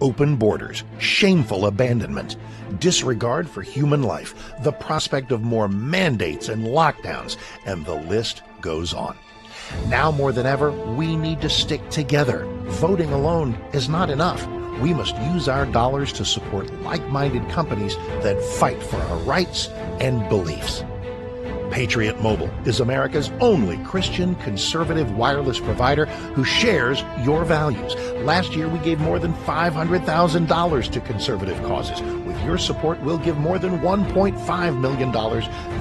open borders, shameful abandonment, disregard for human life, the prospect of more mandates and lockdowns, and the list goes on. Now more than ever, we need to stick together. Voting alone is not enough. We must use our dollars to support like-minded companies that fight for our rights and beliefs. Patriot Mobile is America's only Christian conservative wireless provider who shares your values. Last year, we gave more than $500,000 to conservative causes. With your support, we'll give more than $1.5 million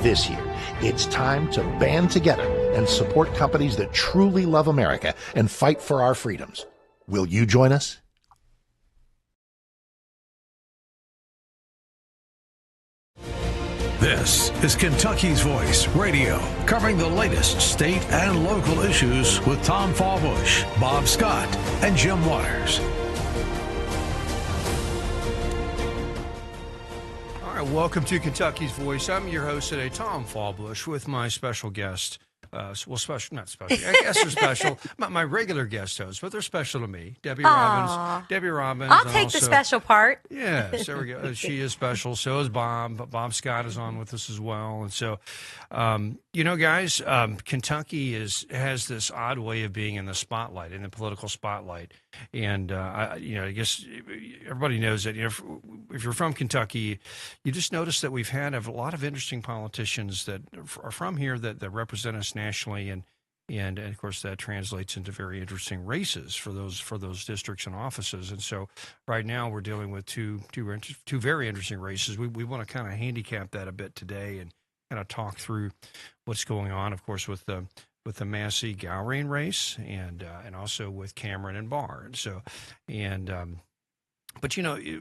this year. It's time to band together and support companies that truly love America and fight for our freedoms. Will you join us? This is Kentucky's Voice Radio, covering the latest state and local issues with Tom Fallbush, Bob Scott, and Jim Waters. All right, welcome to Kentucky's Voice. I'm your host today, Tom Fallbush, with my special guest. Not special. I guess they're special. My regular guest hosts, but they're special to me. Debbie Robbins. Debbie Robbins. I'll take the special part. Yes, there we go. She is special. So is Bob. Bob Scott is on with us as well. And so, guys, Kentucky has this odd way of being in the spotlight, in the political spotlight. And, I guess everybody knows that, if you're from Kentucky, you just notice that we've had a lot of interesting politicians that are from here that represent us nationally. And of course, that translates into very interesting races for those districts and offices. And so right now we're dealing with two very interesting races. We want to kind of handicap that a bit today and kind of talk through what's going on, of course, with the Massey-Gowran race and also with Cameron and Barr. And so, but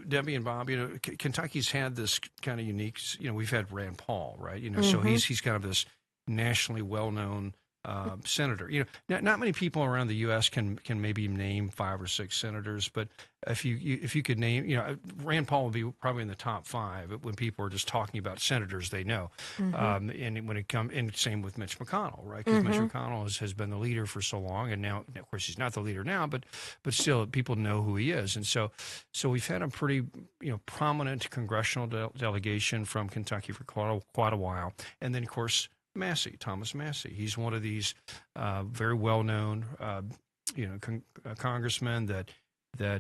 Debbie and Bob, Kentucky's had this kind of unique. We've had Rand Paul, right? So he's kind of this nationally well-known senator. Not many people around the U.S. can maybe name 5 or 6 senators, but if you could name, Rand Paul would be probably in the top 5 when people are just talking about senators they know. And when it comes, and same with Mitch McConnell, right? Because Mitch McConnell has been the leader for so long, and now, of course, he's not the leader now, but still, people know who he is, and so we've had a pretty prominent congressional delegation from Kentucky for quite a while, and then of course, Thomas Massey. He's one of these very well-known, congressmen that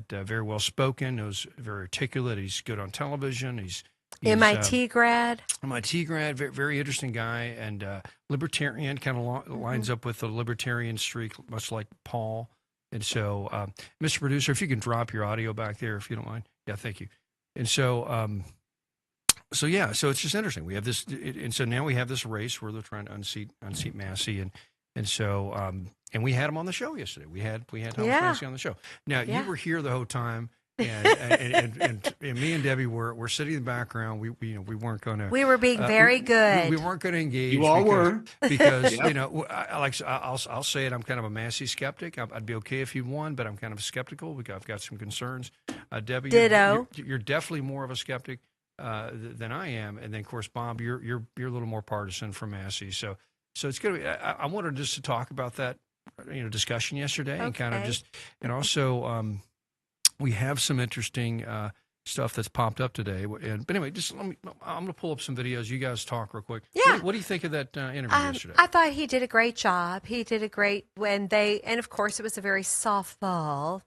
very well spoken, knows very articulate. He's good on television. He's MIT grad. Very, very interesting guy, and libertarian, kind of lines up with the libertarian streak, much like Paul. And so, Mr. Producer, if you can drop your audio back there, if you don't mind. Yeah, thank you. And so, so it's just interesting. We have this, and so now we have this race where they're trying to unseat Massey, and so and we had him on the show yesterday. We had Thomas Massey on the show. Now you were here the whole time, and me and Debbie were sitting in the background. We weren't going to. We were being very good. We weren't going to engage. You all were because I'll say it. I'm kind of a Massey skeptic. I'd be okay if he won, but I'm kind of skeptical. I've got some concerns. Debbie, ditto. You're definitely more of a skeptic than I am, and then of course, Bob, you're a little more partisan for Massey. So it's going to be. I wanted just to talk about that, discussion yesterday, and kind of just, and also we have some interesting stuff that's popped up today. But anyway, I'm going to pull up some videos. You guys talk real quick. Yeah. What do you think of that interview yesterday? I thought he did a great job. He did a great and of course it was a very softball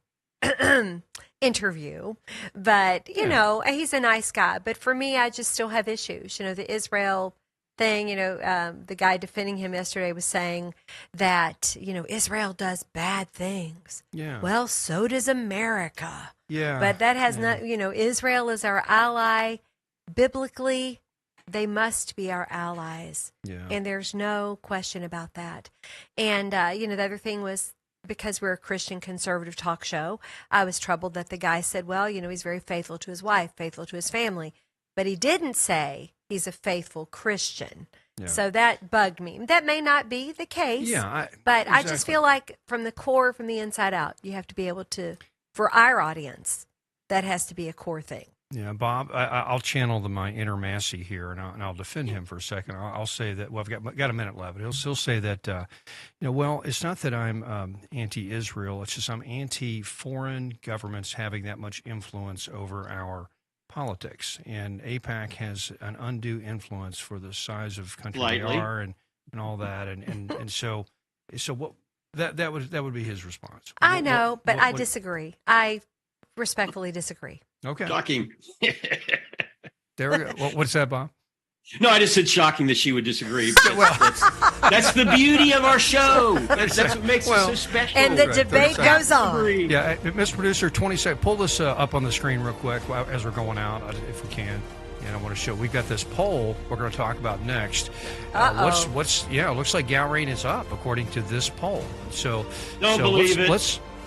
interview, but he's a nice guy. But for me, I just still have issues. The Israel thing. The guy defending him yesterday was saying that Israel does bad things. Yeah. Well, so does America. Yeah. But that has not. Israel is our ally. Biblically, they must be our allies. Yeah. And there's no question about that. And the other thing was, because we're a Christian conservative talk show, I was troubled that the guy said, well, he's very faithful to his wife, faithful to his family. But he didn't say he's a faithful Christian. Yeah. So that bugged me. That may not be the case. Yeah. But I just feel like from the core, from the inside out, you have to be able to, for our audience, that has to be a core thing. Yeah, Bob, I'll channel my inner Massey here, and I'll defend him for a second. I'll say that. Well, I've got a minute left. But he'll still say that. Well, it's not that I'm anti-Israel. It's just I'm anti-foreign governments having that much influence over our politics. And AIPAC has an undue influence for the size of country Slightly. they are, and all that. And so what that would be his response. I know, but I what- disagree. I respectfully disagree. Okay, Shocking. there we go. What's that, Bob? No, I just said shocking that she would disagree. That's the beauty of our show. That's what makes it so special. And the Right, debate 30 goes on. Agree. Yeah, Mr. Producer, 20 seconds. Pull this up on the screen real quick as we're going out, if we can. And I want to show we've got this poll we're going to talk about next. It looks like Gowrain is up according to this poll. So Don't believe it.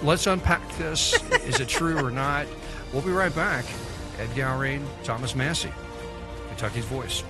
Let's unpack this. Is it true or not? We'll be right back. Ed Gowrain, Thomas Massey, Kentucky's Voice.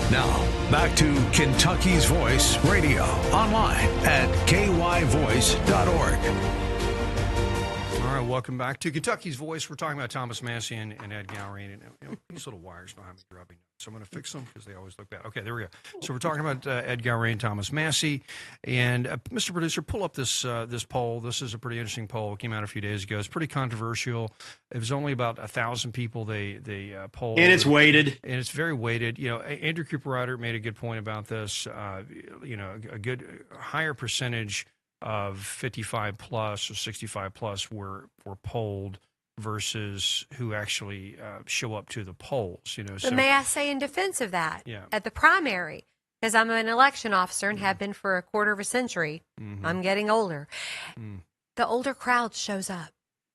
Now, back to Kentucky's Voice Radio, online at kyvoice.org. All right, welcome back to Kentucky's Voice. We're talking about Thomas Massey and Ed Gowrain. And these little wires behind me are rubbing. So I'm going to fix them because they always look bad. Okay, there we go. So we're talking about Ed Gowrain, Thomas Massey. And Mr. Producer, pull up this poll. This is a pretty interesting poll. It came out a few days ago. It's pretty controversial. It was only about 1,000 people they polled. And it's weighted. And it's very weighted. Andrew Cooper Ryder made a good point about this. A higher percentage of 55 plus or 65 plus were polled versus who actually show up to the polls. But may I say in defense of that, Yeah. at the primary, because I'm an election officer and have been for a quarter of a century, I'm getting older. The older crowd shows up.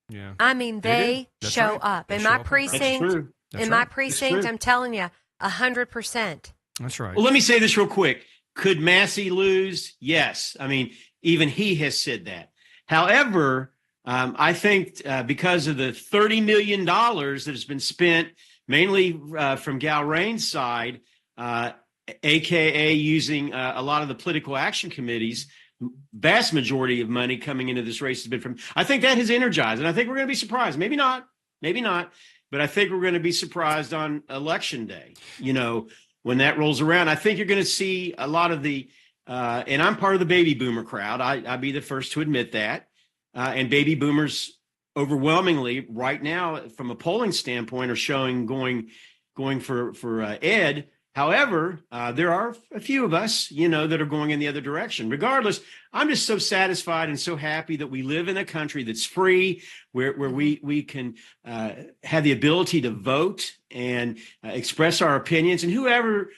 Yeah. I mean, They they do. That's show right. up. They In show my up. That's precinct, true. That's in my right. precinct, true. I'm telling you, 100%. That's right. Well, let me say this real quick. Could Massey lose? Yes. I mean, even he has said that. However, I think because of the $30 million that has been spent, mainly from Gowrain's side, AKA using a lot of the political action committees, vast majority of money coming into this race has been from, I think that has energized. And I think we're going to be surprised. Maybe not, but I think we're going to be surprised on election day, when that rolls around. I think you're going to see a lot of the, and I'm part of the baby boomer crowd. I'd be the first to admit that. And baby boomers overwhelmingly right now, from a polling standpoint, are going for Ed. However, there are a few of us, that are going in the other direction. Regardless, I'm just so satisfied and so happy that we live in a country that's free, where we can have the ability to vote and express our opinions. And whoever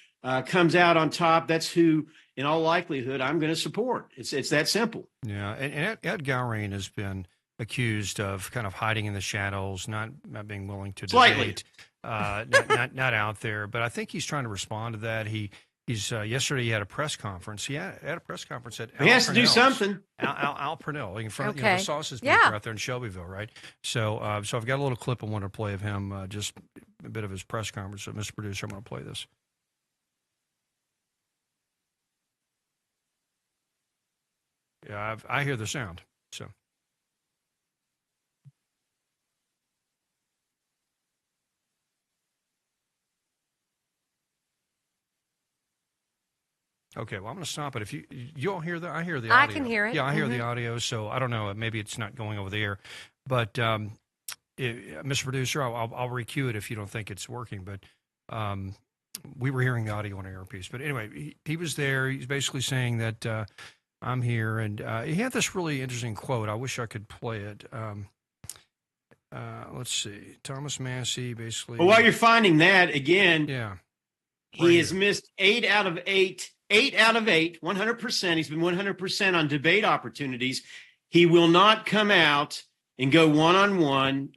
comes out on top, that's who, in all likelihood, I'm going to support. It's that simple. Yeah, and Ed Gowrain has been accused of kind of hiding in the shadows, not being willing to Slightly. debate, not out there. But I think he's trying to respond to that. He's yesterday he had a press conference. He had a press conference at He has to do Purnell's. something. Al Purnell in front of Okay. the sausage Yeah. maker out there in Shelbyville, right? So I've got a little clip I want to play of him, just a bit of his press conference. So, Mr. Producer, I'm going to play this. Yeah, I hear the sound. So. Okay, well, I'm going to stop it. If you all hear that, I hear the audio. I can hear it. Yeah, I hear the audio. So I don't know. Maybe it's not going over the air, but Mr. Producer, I'll recue it if you don't think it's working, but we were hearing the audio on an earpiece. But anyway, he was there. He's basically saying that I'm here, and he had this really interesting quote. I wish I could play it. Let's see. Thomas Massey basically. Well, while you're finding that, again, yeah, he has missed 8 out of 8, 100%. He's been 100% on debate opportunities. He will not come out and go one-on-one.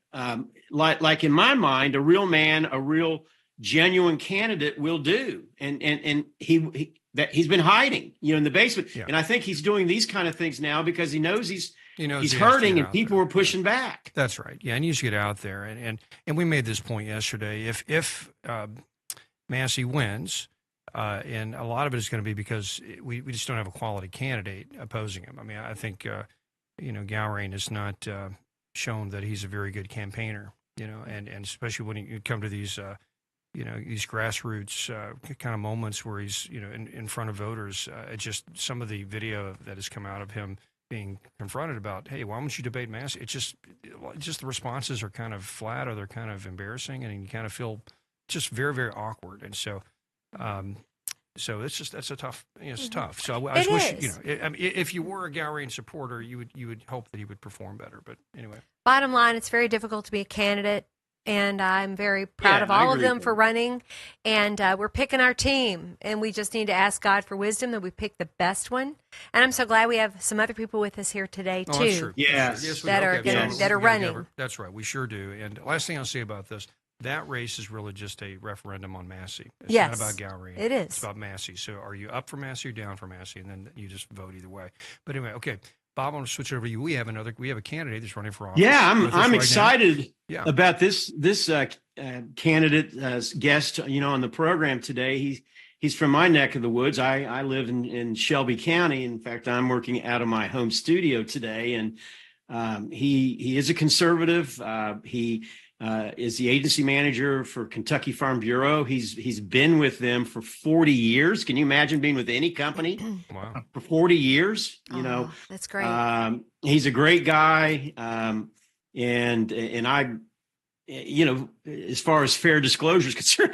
Like in my mind, a real man, a real genuine candidate will do. And he's been hiding, in the basement. Yeah. And I think he's doing these kind of things now because he knows he's he hurting and people are pushing back. That's right. Yeah, and you should get out there. And we made this point yesterday. If Massey wins, and a lot of it is going to be because we just don't have a quality candidate opposing him. I mean, I think Gowring has not shown that he's a very good campaigner. And especially when you come to these these grassroots kind of moments where he's in front of voters. It's just some of the video that has come out of him being confronted about, hey, why don't you debate Massey? It's just the responses are kind of flat, or they're kind of embarrassing, and you kind of feel just very, very awkward. And so, that's a tough. It's tough. So I just wish if you were a Gowring supporter, you would hope that he would perform better. But anyway, bottom line, it's very difficult to be a candidate. And I'm very proud of all of them for running. And we're picking our team. And we just need to ask God for wisdom that we pick the best one. And I'm so glad we have some other people with us here today, too. That's true. Yes. That are running. That's right. We sure do. And last thing I'll say about this, that race is really just a referendum on Massey. It's not about Gowring. It is. It's about Massey. So are you up for Massey or down for Massey? And then you just vote either way. But anyway, okay. Bob, I want to switch over to you. We have a candidate that's running for office. Yeah, I'm excited now. about this candidate guest, on the program today. He's from my neck of the woods. I live in Shelby County. In fact, I'm working out of my home studio today, and he is a conservative. He is the agency manager for Kentucky Farm Bureau. He's been with them for 40 years. Can you imagine being with any company for 40 years? That's great. He's a great guy. And I, as far as fair disclosure is concerned,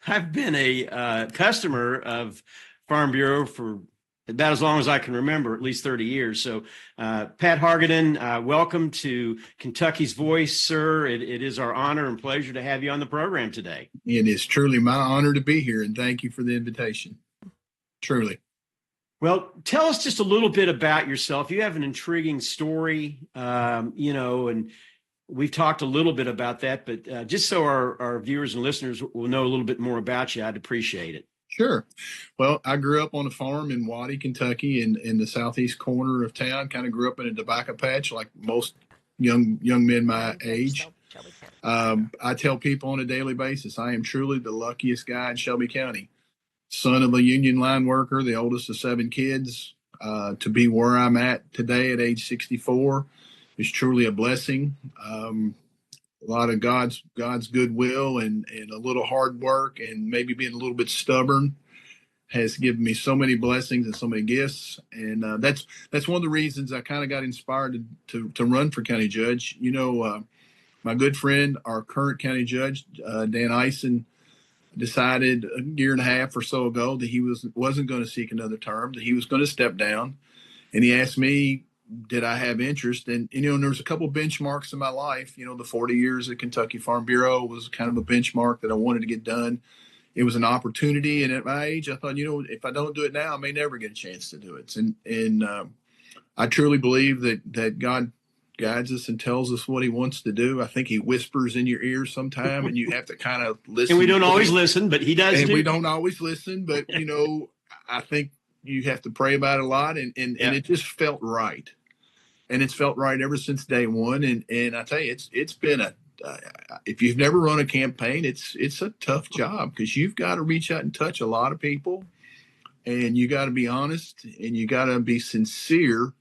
I've been a customer of Farm Bureau for about as long as I can remember, at least 30 years. So, Pat Hargadon, welcome to Kentucky's Voice, sir. It is our honor and pleasure to have you on the program today. It is truly my honor to be here, and thank you for the invitation. Truly. Well, tell us just a little bit about yourself. You have an intriguing story, and we've talked a little bit about that, but just so our viewers and listeners will know a little bit more about you, I'd appreciate it. Sure. Well, I grew up on a farm in Waddy, Kentucky, in the southeast corner of town. Kind of grew up in a tobacco patch like most young men my age. I tell people on a daily basis, I am truly the luckiest guy in Shelby County. Son of a union line worker, the oldest of 7 kids. To be where I'm at today at age 64 is truly a blessing. A lot of God's goodwill and a little hard work and maybe being a little bit stubborn has given me so many blessings and so many gifts. And that's one of the reasons I kind of got inspired to run for county judge. My good friend, our current county judge, Dan Eisen, decided a year and a half or so ago that he wasn't going to seek another term, that he was going to step down. And he asked me, did I have interest? And there's a couple of benchmarks in my life. The 40 years at Kentucky Farm Bureau was kind of a benchmark that I wanted to get done. It was an opportunity. And at my age, I thought, if I don't do it now, I may never get a chance to do it. And I truly believe that God guides us and tells us what he wants to do. I think he whispers in your ear sometime and you have to kind of listen. And we don't always listen, but he does. And we don't always listen, but I think you have to pray about it a lot. And it just felt right. And it's felt right ever since day one. And I tell you, it's been if you've never run a campaign, it's a tough job because you've got to reach out and touch a lot of people, and you got to be honest, and you got to be sincere,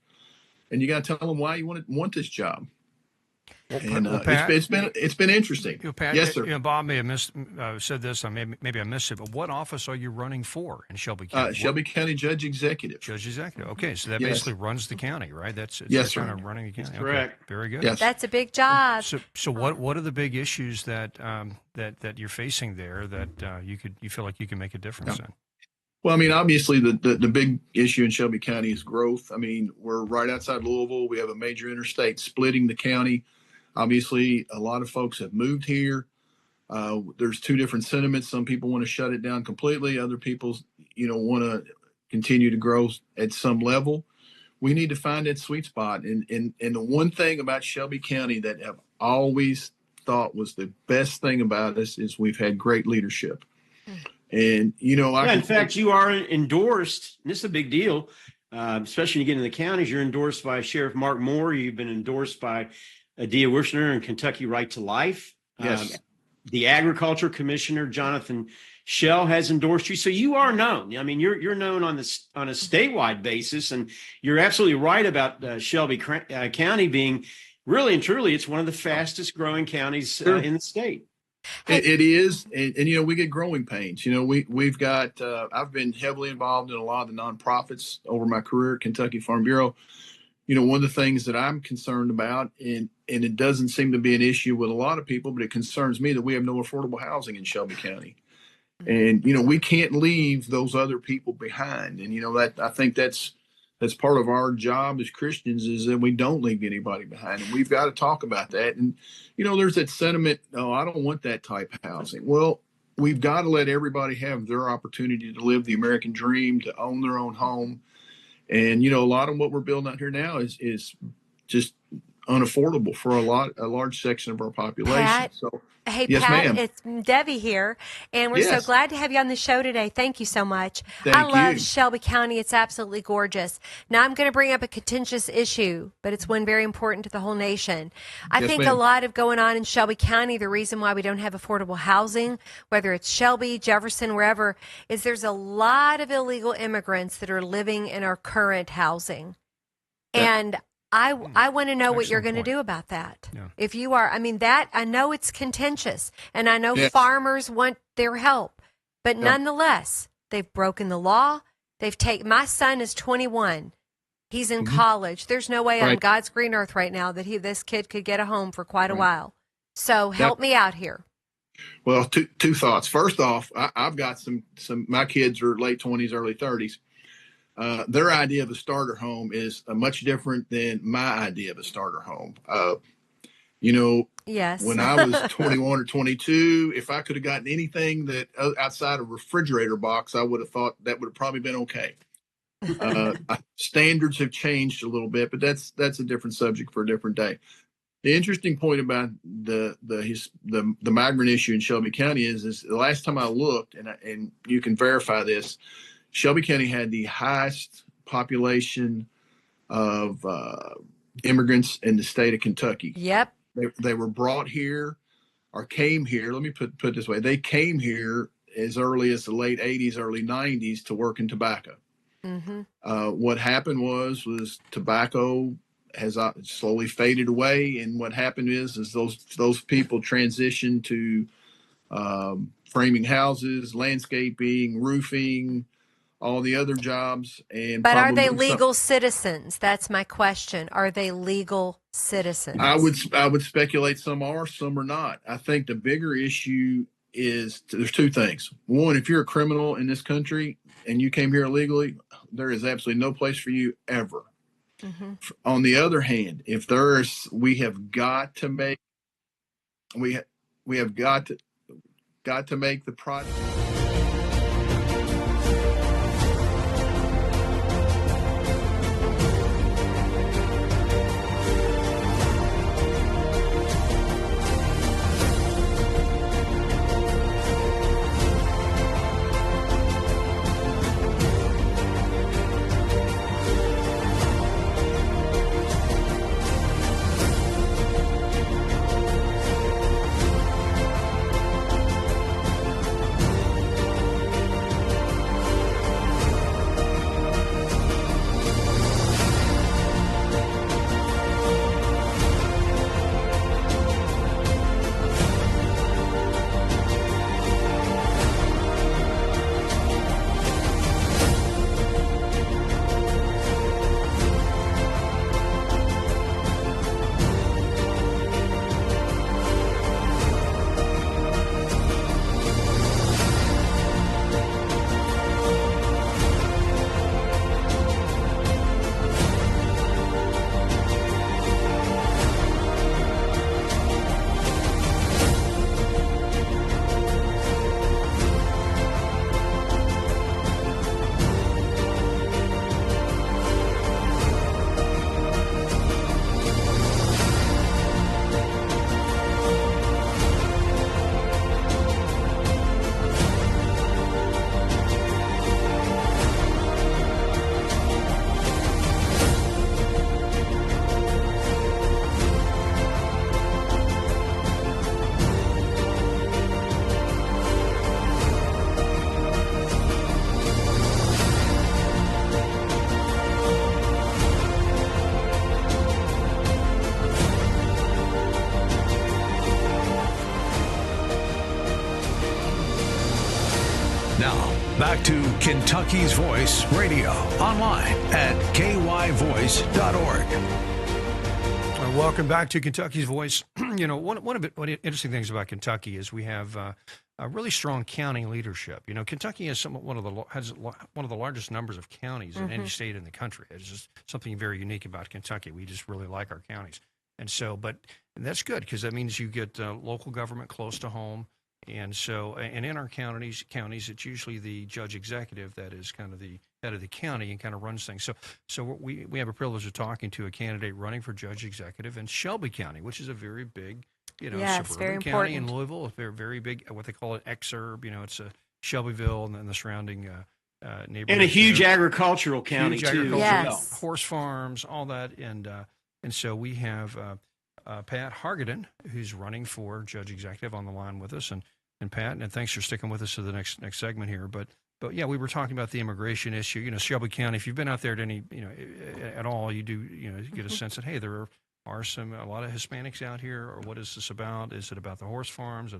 and you got to tell them why you want this job. And Pat, it's been interesting. Pat, Yes, sir. Bob may have said this. Maybe I missed it. But what office are you running for in Shelby County? Shelby County Judge Executive. Judge Executive. Okay, so that basically runs the county, right? It's yes, kind sir. of running the county. That's correct. Okay, very good. Yes. That's a big job. So what are the big issues that that you're facing there that you feel like you can make a difference in? Well, I mean, obviously the big issue in Shelby County is growth. I mean, we're right outside Louisville. We have a major interstate splitting the county. Obviously, a lot of folks have moved here. There's two different sentiments. Some people want to shut it down completely. Other people, want to continue to grow at some level. We need to find that sweet spot. And the one thing about Shelby County that I've always thought was the best thing about us is we've had great leadership. And, in fact, you are endorsed. And this is a big deal, especially when you get into the counties. You're endorsed by Sheriff Mark Moore. You've been endorsed by Adia Wirshner and Kentucky Right to Life. Yes. The Agriculture Commissioner, Jonathan Shell, has endorsed you. So you are known. I mean, you're known on a statewide basis. And you're absolutely right about Shelby County being really and truly, it's one of the fastest growing counties in the state. It is. And, we get growing pains. We've got, I've been heavily involved in a lot of the nonprofits over my career at Kentucky Farm Bureau. One of the things that I'm concerned about, and it doesn't seem to be an issue with a lot of people, but it concerns me that we have no affordable housing in Shelby County. And, we can't leave those other people behind. And, that I think that's part of our job as Christians is that we don't leave anybody behind. And we've got to talk about that. And, there's that sentiment, oh, I don't want that type of housing. Well, we've got to let everybody have their opportunity to live the American dream, to own their own home. And, a lot of what we're building out here now is just unaffordable for a large section of our population. Pat, So, hey, yes, Pat, ma'am. it's Debbie here, and we're so Yes. glad to have you on the show today. Thank you so much. Thank I love you. Shelby County. It's absolutely gorgeous. Now, I'm going to bring up a contentious issue, but it's one very important to the whole nation. I Yes, think ma'am. a lot of going on in Shelby County, the reason why we don't have affordable housing, whether it's Shelby, Jefferson, wherever, is there's a lot of illegal immigrants that are living in our current housing. Yeah. And I want to know what you're Excellent going to point. do about that. Yeah. If you are, that I know it's contentious, and I know Yes. farmers want their help, but Yeah. nonetheless, they've broken the law. My son is 21. He's in college. There's no way on Right. God's green earth right now that this kid could get a home for quite a Right. while. So help me out here. Well, two thoughts. First off, I've got some, my kids are late 20s, early 30s. Their idea of a starter home is much different than my idea of a starter home. Yes. When I was 21 or 22, if I could have gotten anything that outside a refrigerator box, I would have thought that would have probably been okay. Standards have changed a little bit, but that's a different subject for a different day. The interesting point about the migrant issue in Shelby County is the last time I looked, and you can verify this, Shelby County had the highest population of immigrants in the state of Kentucky. Yep. They were brought here or came here. Let me put it this way. They came here as early as the late 80s, early 90s to work in tobacco. Mm-hmm. What happened was tobacco has slowly faded away. And what happened is those people transitioned to framing houses, landscaping, roofing, all the other jobs. And But are they probably legal citizens? That's my question. Are they legal citizens? I would speculate some are, some are not. I think the bigger issue is there's two things. One, if you're a criminal in this country and you came here illegally, there is absolutely no place for you ever. Mm-hmm. On the other hand, we have got to make the project. Now, back to Kentucky's Voice Radio, online at kyvoice.org. Welcome back to Kentucky's Voice. You know, one of the interesting things about Kentucky is we have a really strong county leadership. You know, Kentucky has one of the largest numbers of counties in any state in the country. It's just something very unique about Kentucky. We just really like our counties, and that's good because that means you get local government close to home. And so, and in our counties, it's usually the judge executive that is kind of the head of the county and kind of runs things. So we have a privilege of talking to a candidate running for judge executive in Shelby County, which is a very big, suburban county in Louisville. They're very big, what they call an exurb. You know, it's a Shelbyville and then the surrounding neighborhood. And a huge agricultural county too. Yes. Horse farms, all that, and so we have Pat Hargadon, who's running for judge executive, on the line with us, and Pat, and thanks for sticking with us to the next segment here. But yeah, we were talking about the immigration issue. You know, Shelby County. If you've been out there at all, you do get a sense that hey, there are a lot of Hispanics out here. Or what is this about? Is it about the horse farms?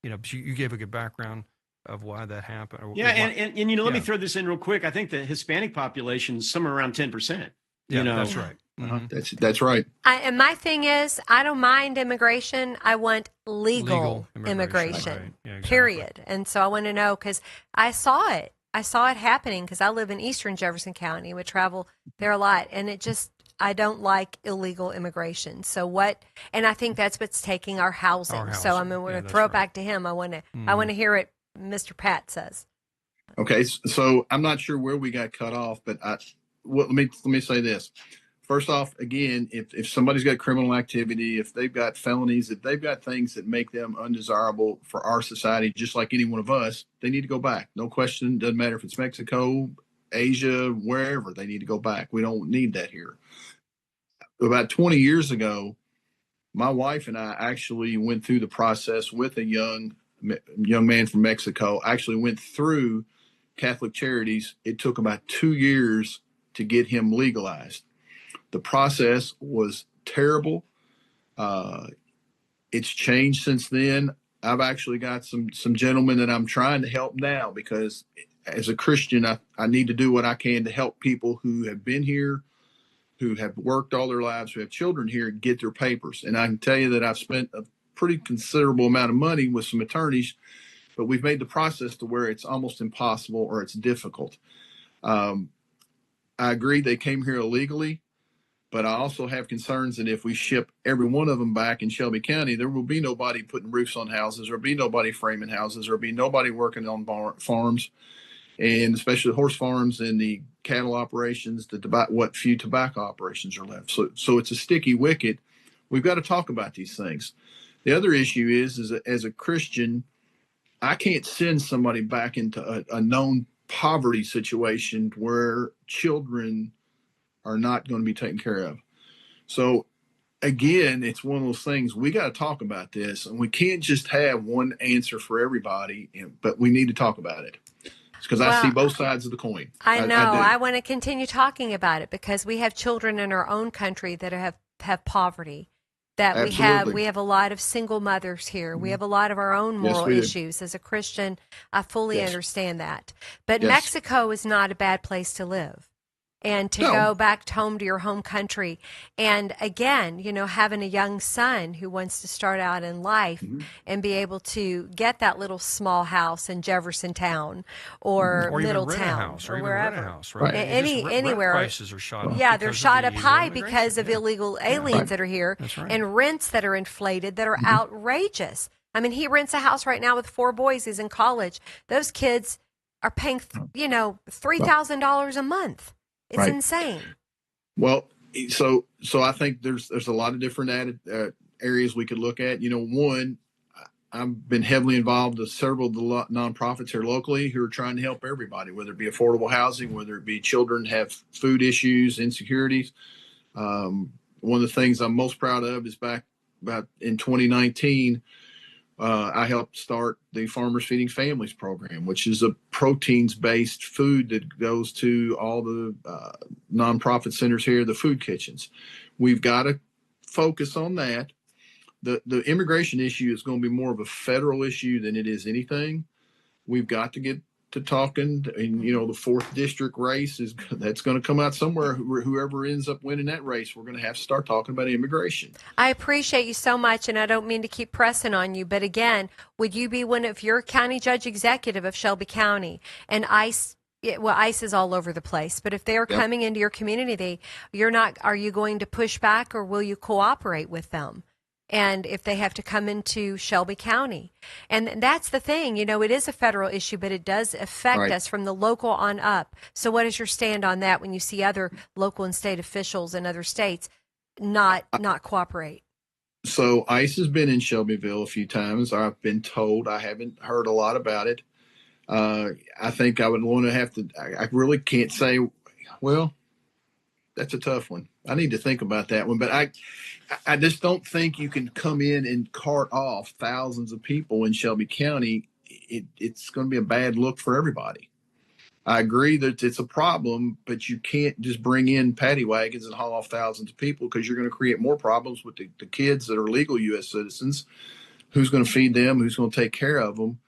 You gave a good background of why that happened. Yeah, and let me throw this in real quick. I think the Hispanic population is somewhere around 10%. Yeah, that's right. Mm-hmm. That's right. And my thing is, I don't mind immigration. I want legal immigration, right. Yeah, exactly. Period. And so I want to know, because I saw it. I saw it happening because I live in eastern Jefferson County. We travel there a lot. And I don't like illegal immigration. So and I think that's what's taking our housing. So I'm going to throw it back to him. I want to hear it Mr. Pat says. Okay. So I'm not sure where we got cut off, but let me say this. First off, again, if somebody's got criminal activity, if they've got felonies, if they've got things that make them undesirable for our society, just like any one of us, they need to go back. No question. Doesn't matter if it's Mexico, Asia, wherever, they need to go back. We don't need that here. About 20 years ago, my wife and I actually went through the process with a young man from Mexico. I actually went through Catholic Charities. It took about 2 years to get him legalized. The process was terrible. It's changed since then. I've actually got some gentlemen that I'm trying to help now, because as a Christian, I need to do what I can to help people who have been here, who have worked all their lives, who have children here, get their papers. And I can tell you that I've spent a pretty considerable amount of money with some attorneys, but we've made the process to where it's almost impossible or it's difficult. I agree they came here illegally, but I also have concerns that if we ship every one of them back in Shelby County, there will be nobody putting roofs on houses, or be nobody framing houses, or be nobody working on farms, and especially the horse farms and the cattle operations, what few tobacco operations are left. So it's a sticky wicket. We've got to talk about these things. The other issue is as a Christian, I can't send somebody back into a known poverty situation where children are not going to be taken care of. So again, it's one of those things, we got to talk about this, and we can't just have one answer for everybody, but we need to talk about it, because I see both sides of the coin. I know. I want to continue talking about it, because we have children in our own country that have poverty. That Absolutely. we have a lot of single mothers here. We have a lot of our own moral issues. As a Christian, I fully understand that. But Mexico is not a bad place to live. And to go back home to your home country. And again, having a young son who wants to start out in life and be able to get that little small house in Jeffersontown or Middletown or wherever. Right? Anywhere. Prices are shot up. Yeah, they're shot up high because of illegal aliens that are here, and rents that are inflated that are outrageous. I mean, he rents a house right now with 4 boys. He's in college. Those kids are paying, $3,000 a month. It's insane. Well, so I think there's a lot of different areas we could look at. One, I've been heavily involved with several of the nonprofits here locally who are trying to help everybody, whether it be affordable housing, whether it be children have food issues, insecurities. One of the things I'm most proud of is back about in 2019, I helped start the Farmers Feeding Families program, which is a proteins-based food that goes to all the nonprofit centers here, the food kitchens. We've got to focus on that. The immigration issue is going to be more of a federal issue than it is anything. We've got to get to talking, and the 4th district race that's going to come out somewhere. Whoever ends up winning that race, we're going to have to start talking about immigration. I appreciate you so much, and I don't mean to keep pressing on you, but again, would you be one of your county judge executive of Shelby County and ICE? ICE is all over the place, but if they're coming into your community, are you going to push back, or will you cooperate with them? And if they have to come into Shelby County, and that's the thing, it is a federal issue, but it does affect us from the local on up. So what is your stand on that when you see other local and state officials in other states not cooperate? So ICE has been in Shelbyville a few times. I've been told. I haven't heard a lot about it. I think I would want to have to, I really can't say, well, that's a tough one. I need to think about that one, but I just don't think you can come in and cart off thousands of people in Shelby County. It's going to be a bad look for everybody. I agree that it's a problem, but you can't just bring in paddy wagons and haul off thousands of people, because you're going to create more problems with the kids that are legal U.S. citizens. Who's going to feed them? Who's going to take care of them?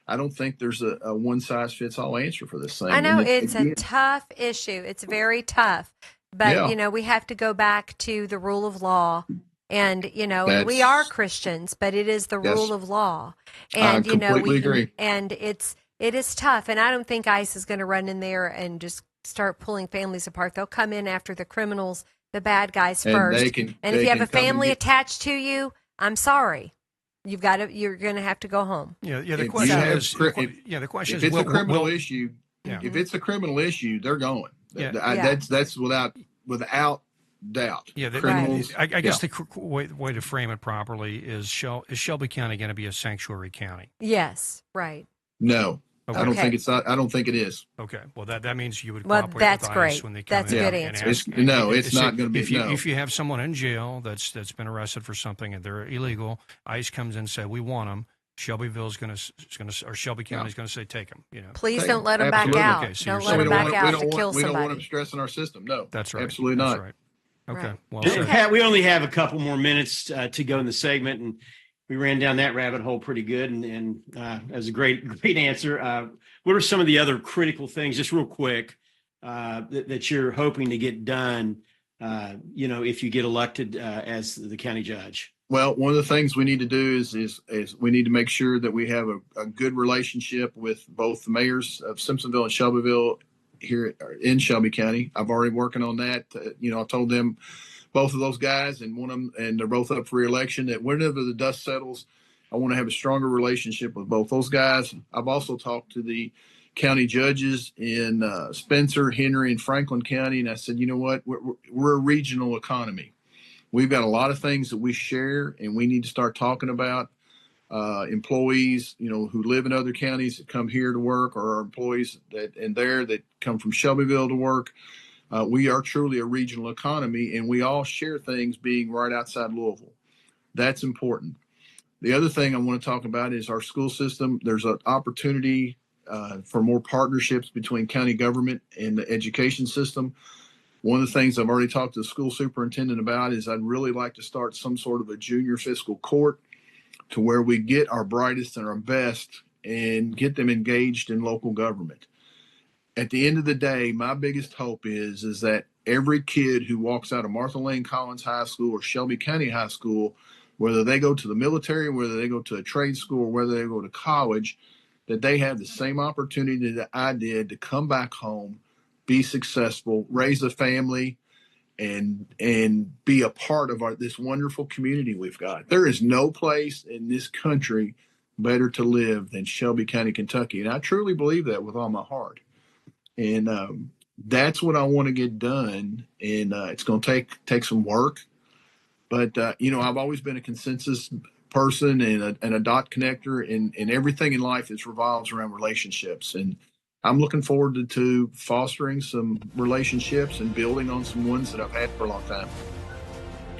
I don't think there's a one-size-fits-all answer for this thing. I know it's a tough issue. It's very tough. But, we have to go back to the rule of law. And, we are Christians, but it is the rule of law. And, I completely agree. And it is tough. And I don't think ICE is going to run in there and just start pulling families apart. They'll come in after the criminals, the bad guys first. And if you have a family attached to you, I'm sorry. You're going to have to go home. The question is, if it's a criminal issue, if it's a criminal issue, they're going. That's without doubt. Criminals. I guess the way to frame it properly is Shelby County going to be a sanctuary county? Yes, right. No. Okay. I don't think it's not. I don't think it is. Okay. Well, that means you would cooperate with ICE when they come in. That's a good answer. It's not going to be. If you have someone in jail that's been arrested for something and they're illegal, ICE comes in and say, we want them. Shelbyville's going to, or Shelby County's going to say, take them. Please don't let them back out. Okay, so don't let them back out to kill somebody. We don't want them stressing our system. No, that's right. Absolutely not. That's right. Okay. Well, Pat, we only have a couple more minutes to go in the segment, and we ran down that rabbit hole pretty good. And as a great answer. What are some of the other critical things, just real quick, that you're hoping to get done, if you get elected as the county judge? Well, one of the things we need to do is we need to make sure that we have a good relationship with both the mayors of Simpsonville and Shelbyville here in Shelby County. I've already working on that. I told them, both of those guys, and they're both up for re-election, that whenever the dust settles, I want to have a stronger relationship with both those guys. I've also talked to the county judges in Spencer, Henry, and Franklin County, and I said, you know what, we're a regional economy. We've got a lot of things that we share, and we need to start talking about employees, who live in other counties that come here to work, or our employees that come from Shelbyville to work. We are truly a regional economy, and we all share things being right outside Louisville. That's important. The other thing I want to talk about is our school system. There's an opportunity for more partnerships between county government and the education system. One of the things I've already talked to the school superintendent about is I'd really like to start some sort of a junior fiscal court, to where we get our brightest and our best and get them engaged in local government. At the end of the day, my biggest hope is that every kid who walks out of Martha Lane Collins High School or Shelby County High School, whether they go to the military, whether they go to a trade school, or whether they go to college, that they have the same opportunity that I did to come back home, be successful, raise a family, and be a part of this wonderful community we've got. There is no place in this country better to live than Shelby County, Kentucky. And I truly believe that with all my heart. And that's what I want to get done. And it's going to take some work. But, I've always been a consensus person and a dot connector, and everything in life revolves around relationships. And I'm looking forward to fostering some relationships and building on some ones that I've had for a long time.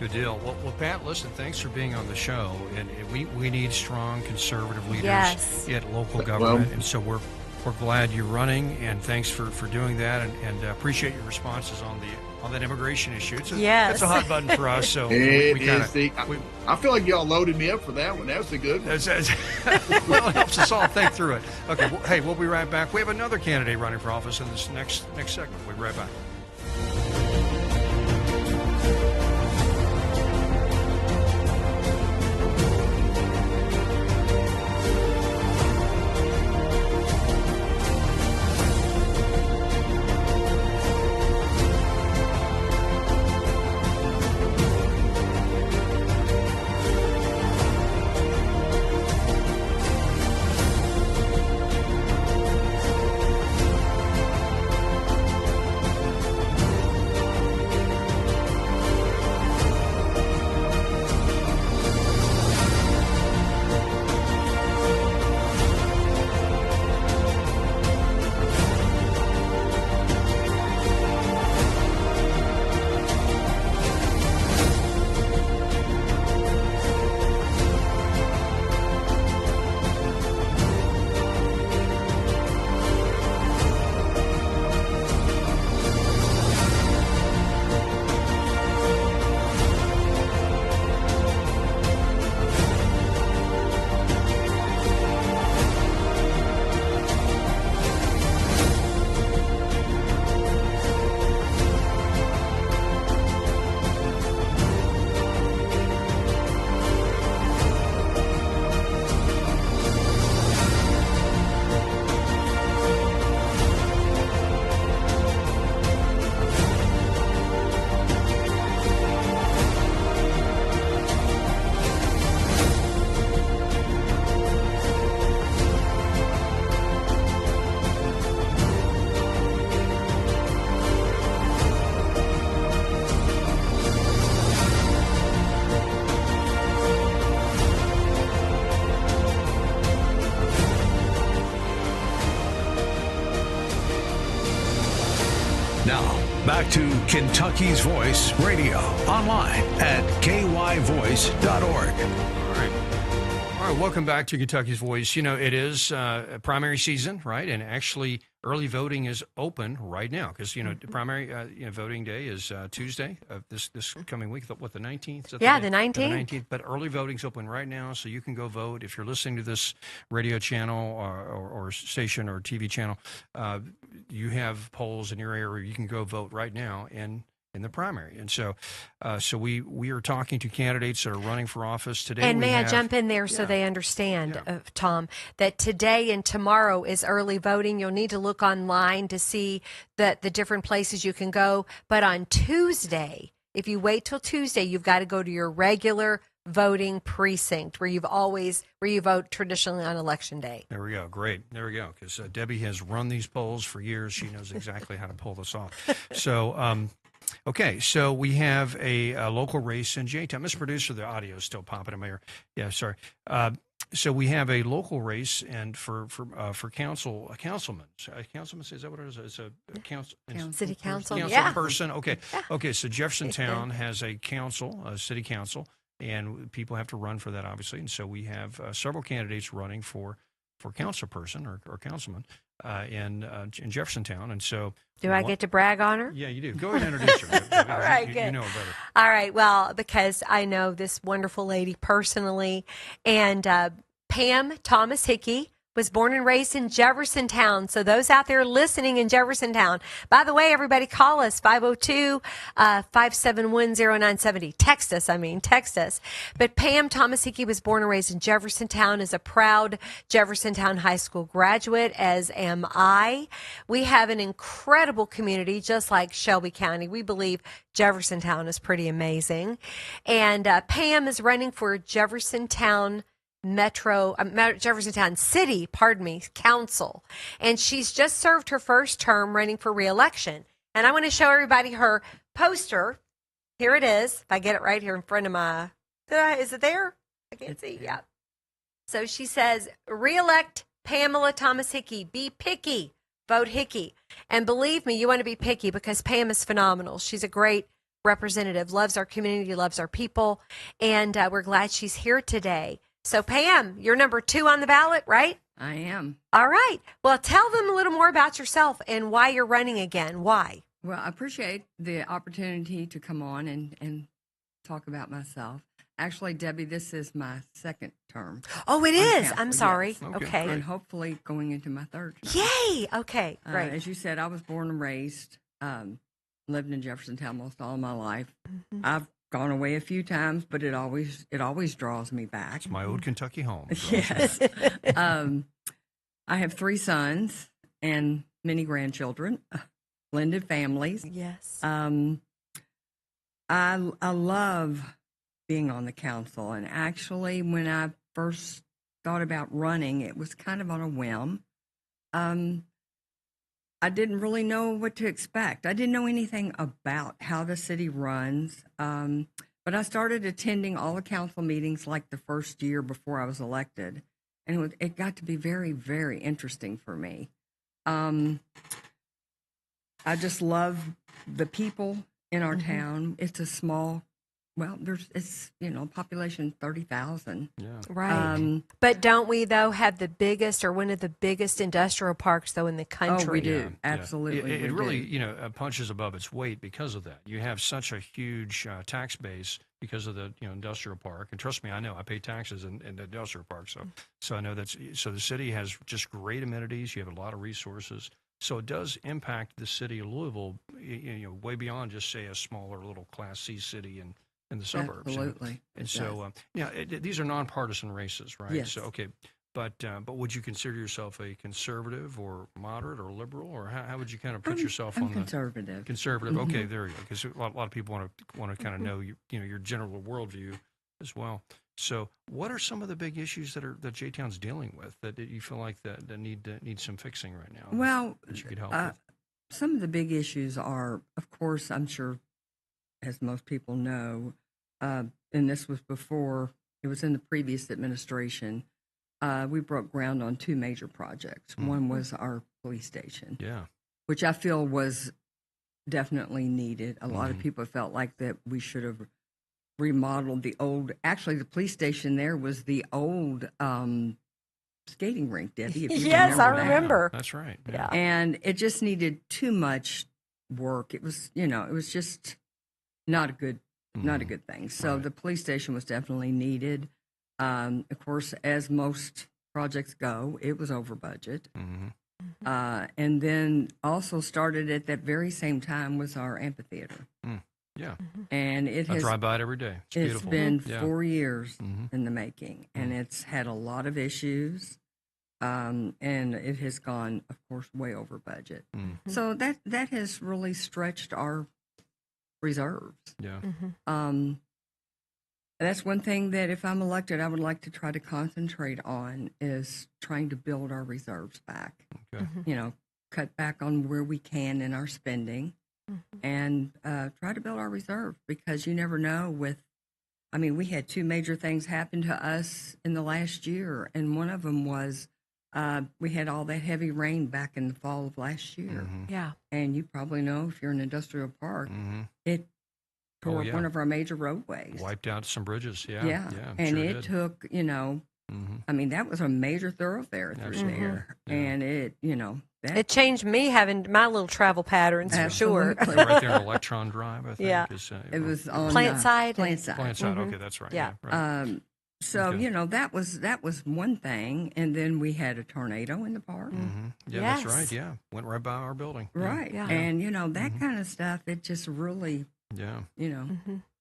Good deal. Well, Pat, listen, thanks for being on the show. And we need strong conservative leaders at local government. And so we're glad you're running, and thanks for doing that, and appreciate your responses on on that immigration issue. Yes. It's a hot button for us. So I feel like y'all loaded me up for that one. That was a good one. Well, it helps us all think through it. Okay, well, hey, we'll be right back. We have another candidate running for office in this next segment. We'll be right back. Now, back to Kentucky's Voice Radio, online at kyvoice.org. All right, welcome back to Kentucky's Voice. You know, it is primary season, right? And actually, early voting is open right now because, you know, the primary voting day is Tuesday of this coming week. What, the 19th? The 19th. The 19th. But early voting's open right now, so you can go vote. If you're listening to this radio channel or station or TV channel, you have polls in your area. You can go vote right now in the primary. And so we are talking to candidates that are running for office today. And may I jump in there so they understand, Tom, that today and tomorrow is early voting. You'll need to look online to see the different places you can go. But on Tuesday, if you wait till Tuesday, you've got to go to your regular voting precinct where you vote traditionally on election day. There we go. Great. There we go. Because Debbie has run these polls for years. She knows exactly how to pull this off. So, okay, so we have a local race in J-Town. Mr. Producer, the audio is still popping in my ear. Yeah, sorry. So we have a local race, and for councilman. Councilman, is that what it is? It's a council. City council. Council person. Okay. Yeah. Okay. So Jeffersontown has a council, a city council, and people have to run for that, obviously. And so we have several candidates running for council person or councilman in Jeffersontown. And so, do I get to brag on her? Yeah, you do. Go ahead and introduce her. All right, good. You know her better. All right. Well, because I know this wonderful lady personally, and Pam Thomas Hickey was born and raised in Jeffersontown. So those out there listening in Jeffersontown, by the way, everybody call us 502-571-0970. Text us. But Pam Thomas Hickey was born and raised in Jeffersontown, is a proud Jeffersontown High School graduate, as am I. We have an incredible community, just like Shelby County. We believe Jeffersontown is pretty amazing. And Pam is running for Jeffersontown City, Council. And she's just served her first term running for re-election. And I want to show everybody her poster. Here it is. If I get it right here in front of my, is it there? I can't see. Yeah. So she says, re-elect Pamela Thomas Hickey. Be picky. Vote Hickey. And believe me, you want to be picky because Pam is phenomenal. She's a great representative, loves our community, loves our people. And we're glad she's here today. So, Pam, you're number 2 on the ballot, right? I am. All right. Well, tell them a little more about yourself and why you're running again. Why? Well, I appreciate the opportunity to come on and talk about myself. Actually, Debbie, this is my second term. Oh, it on is. council, I'm sorry. yes. Okay, Okay. great. And hopefully going into my third term. Yay. Okay. Great. As you said, I was born and raised, lived in Jeffersontown most all my life. Mm-hmm. I've gone away a few times, but it always draws me back. It's my old Kentucky home. Yes. I have 3 sons and many grandchildren, blended families. Yes. I love being on the council, and actually, when I first thought about running, it was kind of on a whim. I didn't really know what to expect. I didn't know anything about how the city runs, but I started attending all the council meetings like the first year before I was elected, and it got to be very, very interesting for me. I just love the people in our town. It's a small, population 30,000. Yeah. Right. But don't we, though, have the biggest or one of the biggest industrial parks, though, in the country? Oh, we do. Yeah, yeah. Absolutely. It we really, do. punches above its weight because of that. You have such a huge tax base because of the industrial park, and trust me, I know I pay taxes in the industrial park, so I know so the city has just great amenities. You have a lot of resources, so it does impact the city of Louisville, way beyond just say a smaller little Class C city in the suburbs. Absolutely. And so, these are nonpartisan races, right? Yes. So, okay. But would you consider yourself a conservative or moderate or liberal, or how would you kind of put yourself I'm on conservative. the conservative? Okay, there you go. Because a lot of people want to kind of know your general worldview as well. So, what are some of the big issues that J-Town's dealing with that you feel like that need some fixing right now? Well, that you could help with? some of the big issues are, of course, I'm sure, as most people know, and this was before, it was in the previous administration, we broke ground on 2 major projects. One was our police station, Yeah. which I feel was definitely needed. A lot of people felt like that we should have remodeled the police station there was the old skating rink, Debbie. If you Yes, I that. remember. That's right. Yeah. And it just needed too much work. It was, it was just not a good thing. So Right. the police station was definitely needed. Of course, as most projects go, it was over budget. Mhm. And then also started at that very same time was our amphitheater. Yeah. And it I has drive by it every day. It's beautiful. been Yeah. 4 years Mhm. in the making, and it's had a lot of issues. And it has gone, of course, way over budget. So that has really stretched our reserves. Yeah. That's one thing that if I'm elected, I would like to try to concentrate on is trying to build our reserves back. Okay. Cut back on where we can in our spending and try to build our reserve because you never know we had 2 major things happen to us in the last year. And one of them was we had all that heavy rain back in the fall of last year. Yeah. And you probably know if you're in an industrial park, it tore up one of our major roadways. Wiped out some bridges. Yeah. Yeah. Yeah. And sure it did. took, that was a major thoroughfare through Absolutely. there. Yeah. And It changed me having my little travel patterns for sure. Absolutely. Right there in Electron Drive, I think. Yeah. it was on Plant side. Plant side. Plant side. Okay, that's right. Yeah. Right. So Okay. that was one thing, and then we had a tornado in the park, Yeah, Yes. that's right. Yeah. Went right by our building. Yeah. right? Yeah. And that kind of stuff, it just really, Yeah.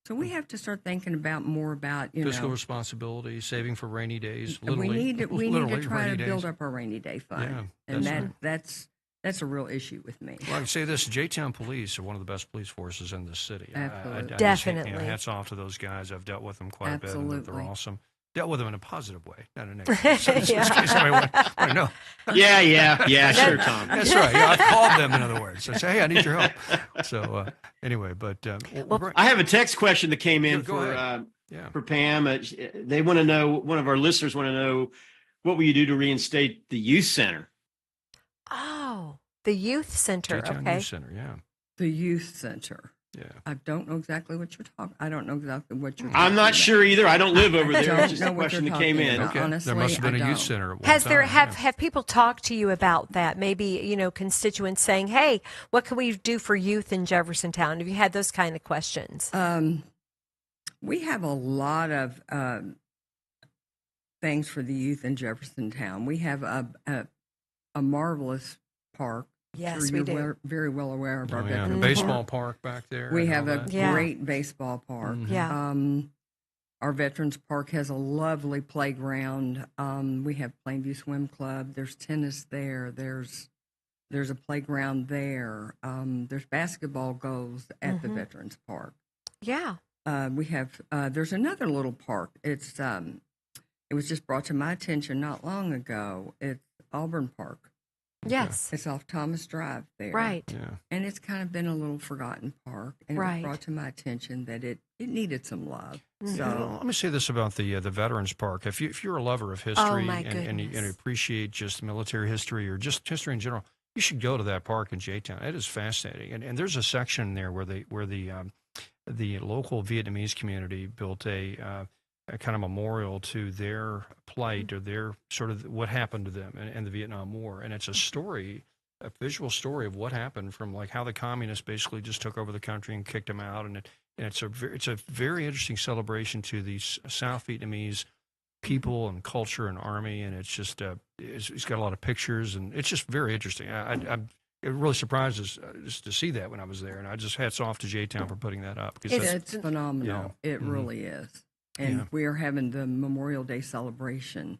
So we have to start thinking more about Fiscal responsibility, saving for rainy days. we Literally, need to literally try to rainy build days. up our rainy day fund, Yeah, and that's that's a real issue with me. Well, I can say this: J-Town Police are one of the best police forces in this city. Absolutely. Definitely. Hats off to those guys. I've dealt with them quite a bit. And they're Absolutely. awesome. Dealt with them in a positive way, not a negative. So, just in Yeah. case somebody want to know. Yeah, sure, Tom. That's right. Yeah, I've called them, in other words. I say, hey, I need your help. So anyway, but I have a text question that came in Go ahead. Yeah. for Pam. They want to know, one of our listeners want to know, what will you do to reinstate the youth center? Oh, the youth center. J-Town Okay. Youth Center, yeah. The youth center. Yeah. I don't know exactly what you're talking. I don't know exactly what you're. I'm not talking sure either. I don't live over about. there. I It's just don't a know what question you're that came talking in. about. Okay. Honestly, There must have been I a youth don't. center at one Has time. there yeah. have people talked to you about that? Maybe, constituents saying, "Hey, what can we do for youth in Jeffersontown?" Have you had those kind of questions? We have a lot of things for the youth in Jeffersontown. We have a marvelous park. Yes, Sure we you're do. very well aware of our Oh, yeah. veterans The baseball park. park back there. We and have all a that. Yeah. great baseball park. Yeah. Our Veterans Park has a lovely playground. We have Plainview Swim Club. There's tennis there. There's a playground there. There's basketball goals at the Veterans Park. Yeah. We have there's another little park. It was just brought to my attention not long ago. It's Auburn Park. Yes. It's off Thomas Drive there. Right. Yeah. And it's kind of been a little forgotten park, and it Right. was brought to my attention that it needed some love. You know, So let me say this about the Veterans Park. If you're a lover of history my and you goodness. appreciate just military history or just history in general, you should go to that park in J-Town. It is fascinating, and there's a section there where the local Vietnamese community built a kind of memorial to their plight or their sort of what happened to them in the Vietnam War, and it's a story. A visual story of what happened from like how the communists basically just took over the country and kicked them out, and it's a very interesting celebration to these South Vietnamese people and culture and army, and it's just it's got a lot of pictures, and it's just very interesting. It really surprises just to see that when I was there, and I just hats off to J-Town for putting that up because it's phenomenal. It really is. And Yeah. we are having the Memorial Day celebration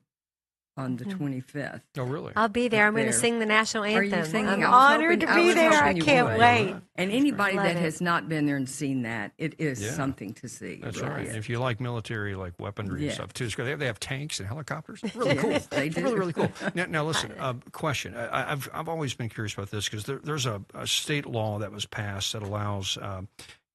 on the 25th. oh really I'll be there. I'm going to There. sing the national Are anthem. you singing? I'm I was honored hoping- to I be was there. I hoping you can't would. wait. And anybody Love that it. has not been there and seen that, it is Yeah. something to see. It That's really right. is. If you like military, like weaponry and Yes. stuff too, it's great. They have tanks and helicopters. Really cool. Yes, they It's do. Really cool. Now listen. Question. I've always been curious about this because there's a state law that was passed that allows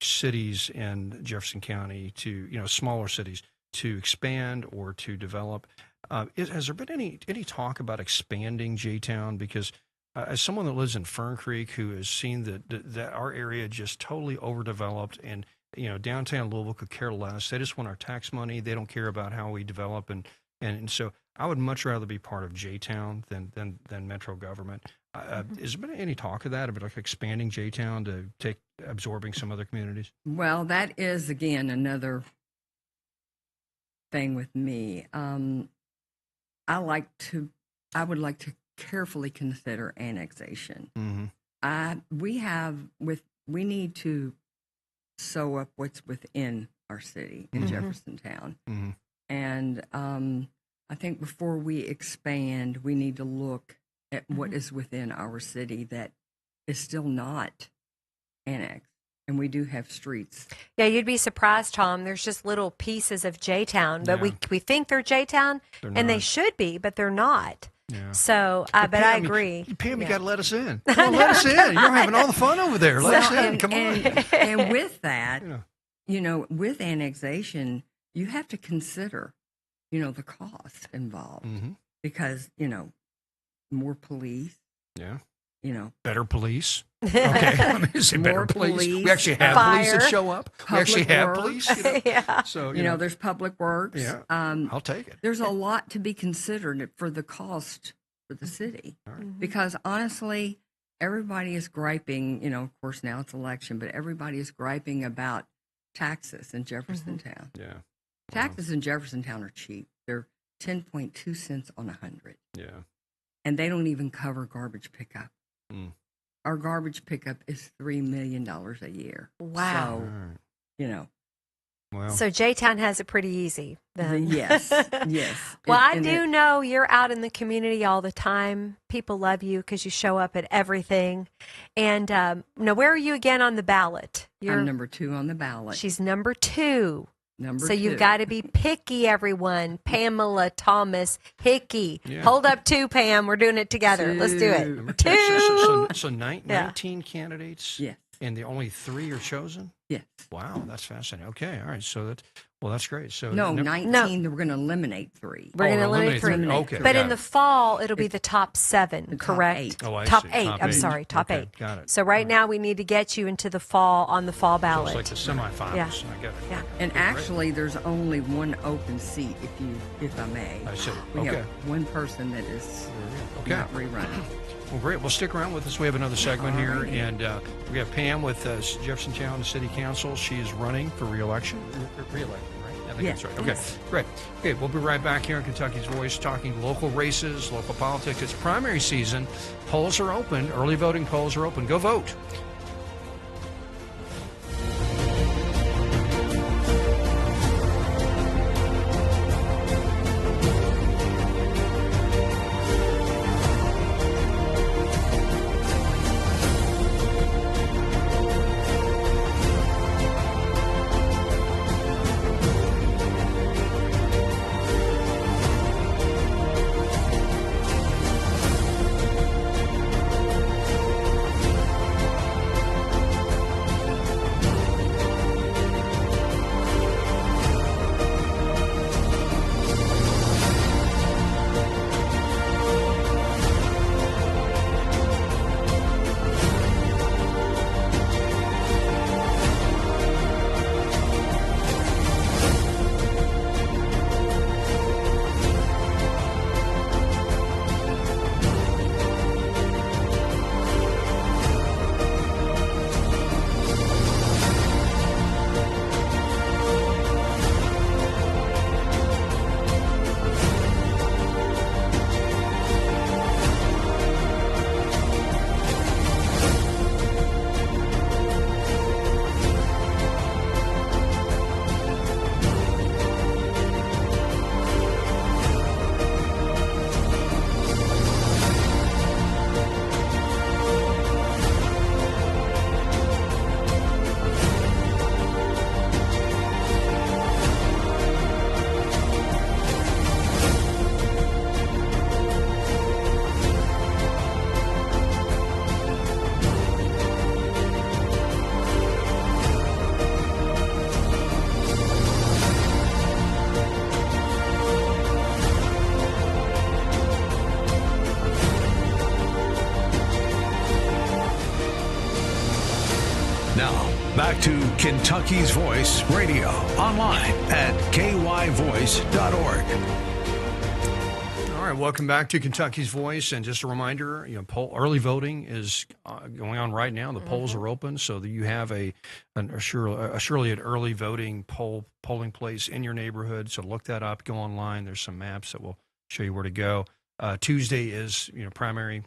cities in Jefferson County to smaller cities to expand or to develop. Has there been any talk about expanding J-Town? Because as someone that lives in Fern Creek who has seen that our area just totally overdeveloped, and downtown Louisville could care less. They just want our tax money. They don't care about how we develop, and so I would much rather be part of J-Town than Metro government. Has there been any talk of that about like expanding J-Town to absorbing some other communities? Well, that is, again, another thing with me. I would like to carefully consider annexation. Mm-hmm. We need to sew up what's within our city in Jeffersontown. Mm-hmm. And I think before we expand, we need to look at what is within our city that is still not annexed. And we do have streets. Yeah, you'd be surprised, Tom. There's just little pieces of J-Town, but Yeah. we think they're J-Town, They're and they not. should be, but they're not. Yeah. So, but I agree. Pam, you Yeah. got to let us in. Come on, let us in. You're having all the fun over there. Let us in. Come on. And with that, Yeah. with annexation, you have to consider, the cost involved Mm-hmm. because, more police, Yeah. public Better police. Okay. Let me say better More police. police, We actually have police that fire, show up. We actually have works. police. Yeah. So, there's public works. Yeah. I'll take it. There's a lot to be considered for the cost for the city. All right. Because honestly, everybody is griping, of course now it's election, but everybody is griping about taxes in Jeffersontown. Yeah. Taxes in Jeffersontown are cheap. They're 10.2 cents on 100. Yeah. And they don't even cover garbage pickup. Mm. Our garbage pickup is $3 million a year. Wow. All So, right. Well, So J-Town has it pretty easy. Then. yes, yes. Well, I And do know you're out in the community all the time. People love you because you show up at everything. And now, where are you again on the ballot? I'm number 2 on the ballot. She's number 2. Number So 2. you've got to be picky, everyone. Pamela Thomas Hickey. Yeah. Hold up 2, Pam. We're doing it together. Let's do number it. 2. 2. So 19 candidates, Yes. and the only 3 are chosen? Yes. Wow, that's fascinating. Okay, all right. So that's great. So No, no- 19. We're going to eliminate 3. We're going to eliminate three. eliminate Okay, three. But got in the it. fall, it'll be the top 7, The top correct? 8. Oh, I top see. 8. Top I'm eight. sorry, top Okay, 8. got it. So right now, we need to get you into the fall on the fall So ballot. it's like the semifinals. Yeah. I get it. Yeah. And actually, there's only one open seat, if I may. I see. We Okay. have one person that is Okay. not rerunning. Well, great. Well, stick around with us. We have another segment here, Alrighty. and we have Pam with Jeffersontown City Council. She is running for re-election. Re-election, right? I think Yes. that's right. Okay, Yes. great. Okay, we'll be right back here in Kentucky's Voice, talking local races, local politics. It's primary season. Polls are open. Early voting polls are open. Go vote. Now, back to Kentucky's Voice Radio, online at kyvoice.org. All right, welcome back to Kentucky's Voice. And just a reminder, early voting is going on right now. The polls are open, so that you have surely an early voting polling place in your neighborhood. So look that up. Go online. There's some maps that will show you where to go. Tuesday is primary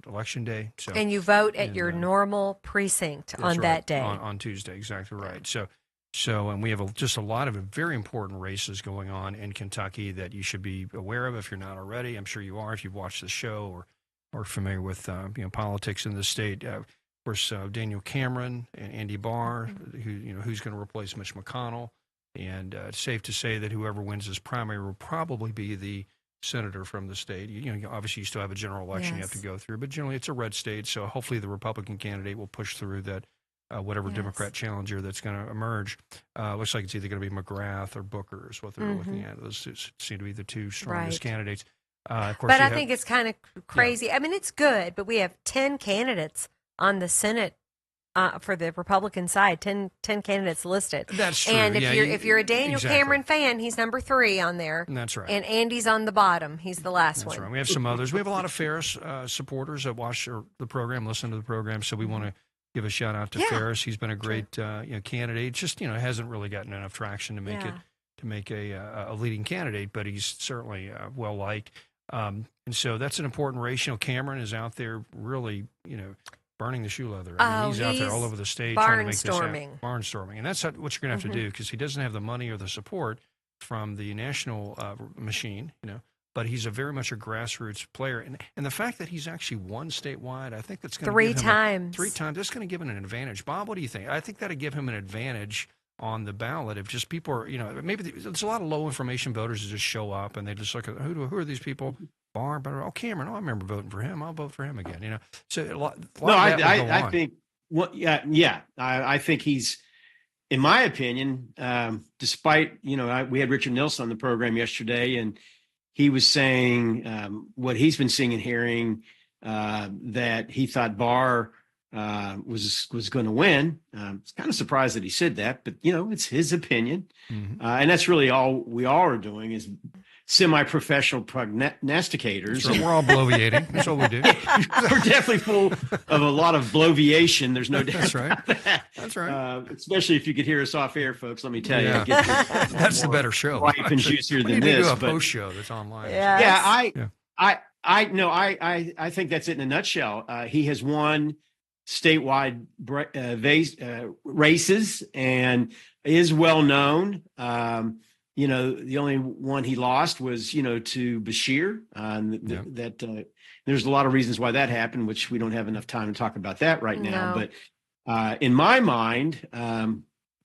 election day. So And you vote at your normal precinct that's on right, that day. on Tuesday. Exactly right. So, and we have just a lot of very important races going on in Kentucky that you should be aware of if you're not already. I'm sure you are if you've watched the show or familiar with politics in the state. Of course, Daniel Cameron and Andy Barr, who's going to replace Mitch McConnell, and it's safe to say that whoever wins this primary will probably be the senator from the state. Obviously, you still have a general election you have to go through, but generally it's a red state. So hopefully, the Republican candidate will push through that. Whatever Democrat challenger that's going to emerge. Looks like it's either going to be McGrath or Booker is what they're looking at. Those seem to be the two strongest candidates. Of course, but I think it's kind of crazy. I mean, it's good, but we have 10 candidates on the Senate for the Republican side, 10 candidates listed. That's true. And Yeah, if you're a Daniel exactly. Cameron fan, he's number 3 on there. That's right. And Andy's on the bottom. He's the last That's one. right. We have some others. We have a lot of Ferris supporters that watch the program, listen to the program. So we want to give a shout out to Ferris. He's been a great candidate. Just hasn't really gotten enough traction to make a leading candidate, but he's certainly well liked. And so that's an important race. Cameron is out there really burning the shoe leather. I mean, he's out there all over the state trying to make this happen. Barnstorming, and that's what you're going to have to do because he doesn't have the money or the support from the national machine. But he's very much a grassroots player. And the fact that he's actually won statewide, I think that's going to Three give him times. 3 times. That's going to give him an advantage. Bob, what do you think? I think that'll give him an advantage on the ballot if just people are, maybe there's a lot of low information voters that just show up and they just look at who are these people? Barr, Cameron. I remember voting for him. I'll vote for him again. So a lot of that will go on. I think Well, yeah. I think he's, in my opinion, despite, we had Richard Nilsson on the program yesterday, and he was saying what he's been seeing and hearing, that he thought Barr was going to win. It's kind of surprised that he said that, but it's his opinion, and that's really all we all are doing is semi-professional prognosticators. So we're all bloviating. That's what we do. We're definitely full of a lot of bloviation. There's no doubt. That's right. About that. That's right. Especially if you could hear us off air, folks. Let me tell you, That's the better show. Ripe and juicier We than need to this. do a But post show that's online. Yes. I think that's it in a nutshell. He has won statewide races and is well known. The only one he lost was, to Bashir. There's a lot of reasons why that happened, which we don't have enough time to talk about that right now. No. But in my mind,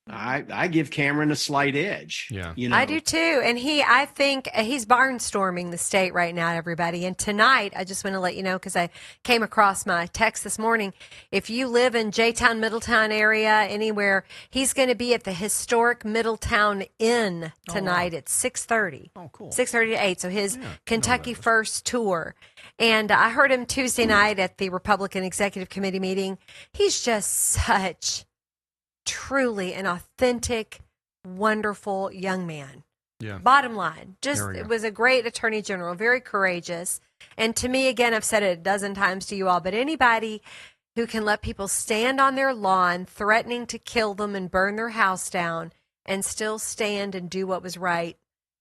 I give Cameron a slight edge. Yeah. I do too. And I think he's barnstorming the state right now, everybody. And tonight, I just want to let you know, because I came across my text this morning. If you live in J-Town, Middletown area, anywhere, he's going to be at the historic Middletown Inn tonight at 6:30. Oh, cool. 6:30 to 8. So his Kentucky First tour. And I heard him Tuesday night at the Republican Executive Committee meeting. He's just such truly an authentic, wonderful young man. Yeah. Bottom line, There we go. it was a great attorney general, very courageous. And to me, again, I've said it a dozen times to you all, but anybody who can let people stand on their lawn threatening to kill them and burn their house down and still stand and do what was right,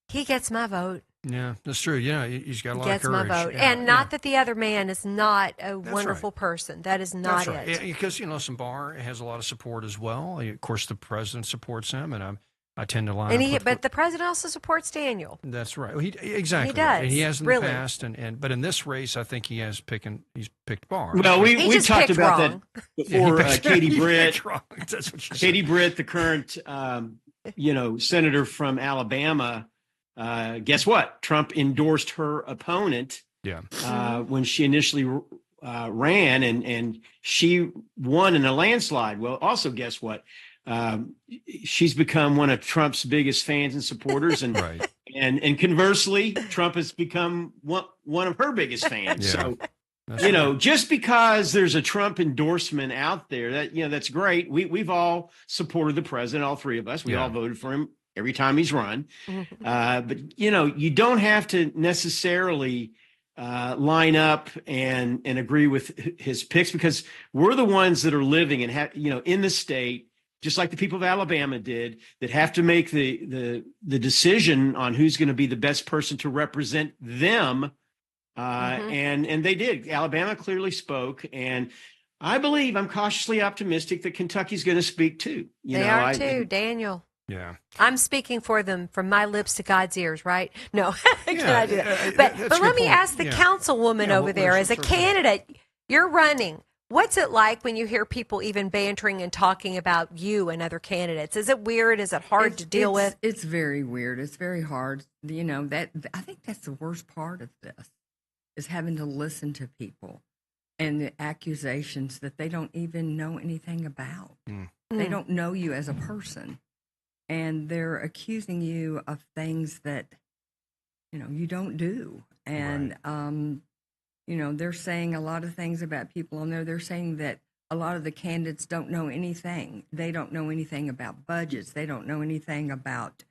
he gets my vote. Yeah, that's true. Yeah, he's got a lot Gets of my courage. vote. Yeah, And not that the other man is not a wonderful right. person. That is not That's right. it. Because, some Barr has a lot of support as well. Of course, the president supports him, and I tend to line up with But the president also supports Daniel. That's right. Exactly. He does, And he has in really. the past, but in this race, I think he's picked Barr. Well, He we just talked picked about wrong. that before. Katie He Britt, picked wrong. That's what she Katie said. Britt, the current, senator from Alabama. Guess what? Trump endorsed her opponent Yeah. when she initially ran, and she won in a landslide. Well, also, guess what? She's become one of Trump's biggest fans and supporters, and Right. and conversely, Trump has become one of her biggest fans. Yeah. So. That's right. Just because there's a Trump endorsement out there, that's great. We've all supported the president, all three of us. We Yeah. all voted for him every time he's run. But you don't have to necessarily line up and agree with his picks, because we're the ones that are living and in the state, just like the people of Alabama did, that have to make the decision on who's going to be the best person to represent them. And they did. Alabama clearly spoke, and I'm cautiously optimistic that Kentucky's going to speak too. They are too, Daniel. Yeah. I'm speaking for them from my lips to God's ears, right? No, can Yeah, I do that? that's But a let good me point. ask the Yeah. councilwoman Yeah, over what there, was as a her point? candidate, you're running. What's it like when you hear people even bantering and talking about you and other candidates? Is it weird? Is it hard to deal with? It's very weird. It's very hard. That I think that's the worst part of this, is having to listen to people and the accusations that they don't even know anything about. They don't know you as a person, and they're accusing you of things that you don't do. And they're saying a lot of things about people on there. They're saying that a lot of the candidates don't know anything. They don't know anything about budgets. They don't know anything about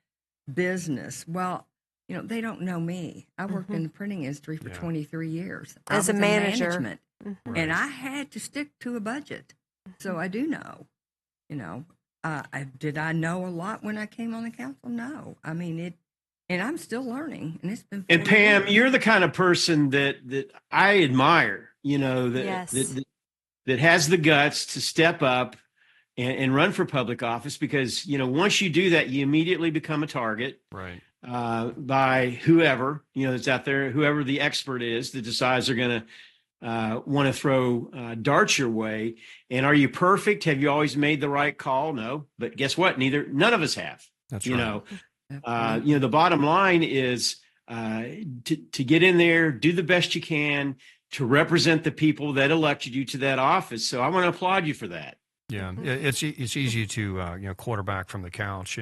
business. Well, they don't know me. I worked in the printing industry for 23 years. I As a was in manager. management, and I had to stick to a budget. So I do know. Did I know a lot when I came on the council? No. I mean, and I'm still learning, and it's been. And 40 Pam, years. you're the kind of person that I admire. Yes. That has the guts to step up and run for public office, because once you do that, you immediately become a target. Right. By whoever that's out there, whoever the expert is that decides they're going to want to throw darts your way. And are you perfect? Have you always made the right call? No, but guess what? None of us have. That's you right. know, the bottom line is to get in there, do the best you can to represent the people that elected you to that office. So I want to applaud you for that. Yeah, it's easy to quarterback from the couch,